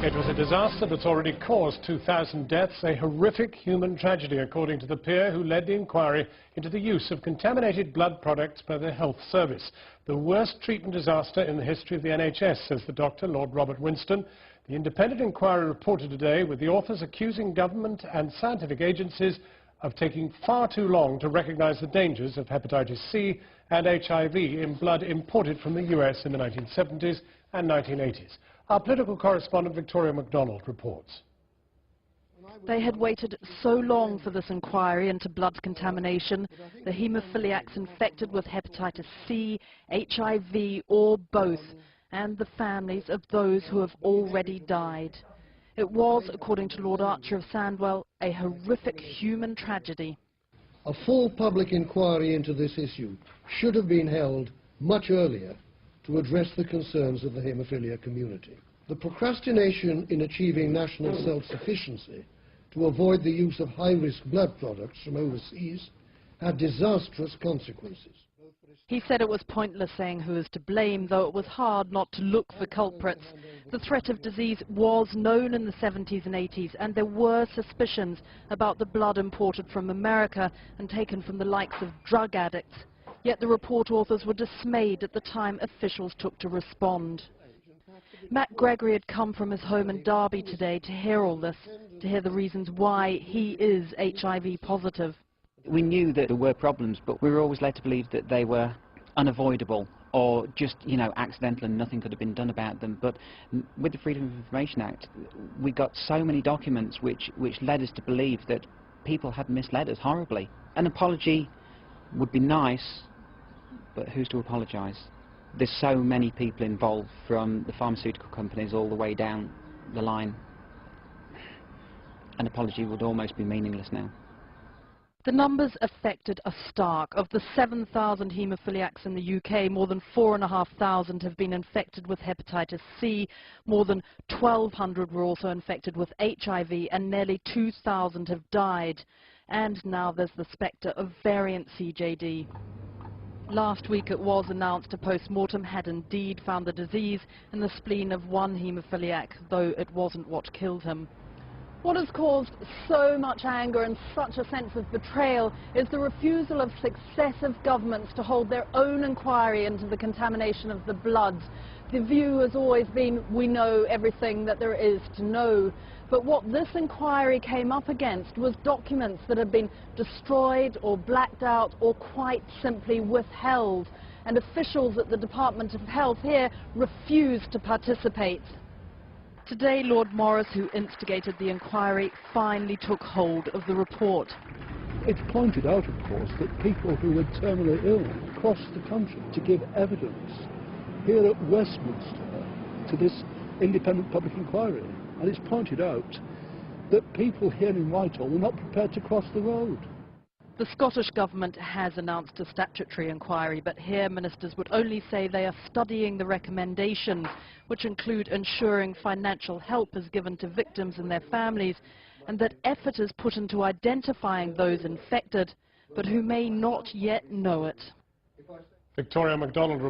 It was a disaster that's already caused 2,000 deaths, a horrific human tragedy, according to the peer who led the inquiry into the use of contaminated blood products by the health service. The worst treatment disaster in the history of the NHS, says the doctor, Lord Robert Winston. The independent inquiry reported today, with the authors accusing government and scientific agencies of taking far too long to recognise the dangers of hepatitis C and HIV in blood imported from the US in the 1970s and 1980s. Our political correspondent Victoria MacDonald reports. They had waited so long for this inquiry into blood contamination. The haemophiliacs infected with hepatitis C, HIV or both, and the families of those who have already died. It was, according to Lord Archer of Sandwell, a horrific human tragedy. A full public inquiry into this issue should have been held much earlier to address the concerns of the haemophilia community. The procrastination in achieving national self-sufficiency to avoid the use of high-risk blood products from overseas had disastrous consequences. He said it was pointless saying who is to blame, though it was hard not to look for culprits. The threat of disease was known in the 70s and 80s, and there were suspicions about the blood imported from America and taken from the likes of drug addicts. Yet the report authors were dismayed at the time officials took to respond. Matt Gregory had come from his home in Derby today to hear all this, to hear the reasons why he is HIV positive. We knew that there were problems, but we were always led to believe that they were unavoidable or just, accidental and nothing could have been done about them. But with the Freedom of Information Act, we got so many documents which led us to believe that people had misled us horribly. An apology would be nice, but who's to apologise? There's so many people involved, from the pharmaceutical companies all the way down the line. An apology would almost be meaningless now. The numbers affected are stark. Of the 7,000 haemophiliacs in the UK, more than 4,500 have been infected with hepatitis C, more than 1,200 were also infected with HIV, and nearly 2,000 have died. And now there's the spectre of variant CJD. Last week it was announced a post-mortem had indeed found the disease in the spleen of one haemophiliac, though it wasn't what killed him. What has caused so much anger and such a sense of betrayal is the refusal of successive governments to hold their own inquiry into the contamination of the blood. The view has always been, we know everything that there is to know. But what this inquiry came up against was documents that had been destroyed or blacked out or quite simply withheld. And officials at the Department of Health here refused to participate. Today, Lord Morris, who instigated the inquiry, finally took hold of the report. It pointed out, of course, that people who were terminally ill crossed the country to give evidence here at Westminster to this independent public inquiry. And it's pointed out that people here in Whitehall were not prepared to cross the road. The Scottish Government has announced a statutory inquiry, but here ministers would only say they are studying the recommendations, which include ensuring financial help is given to victims and their families, and that effort is put into identifying those infected, but who may not yet know it. Victoria MacDonald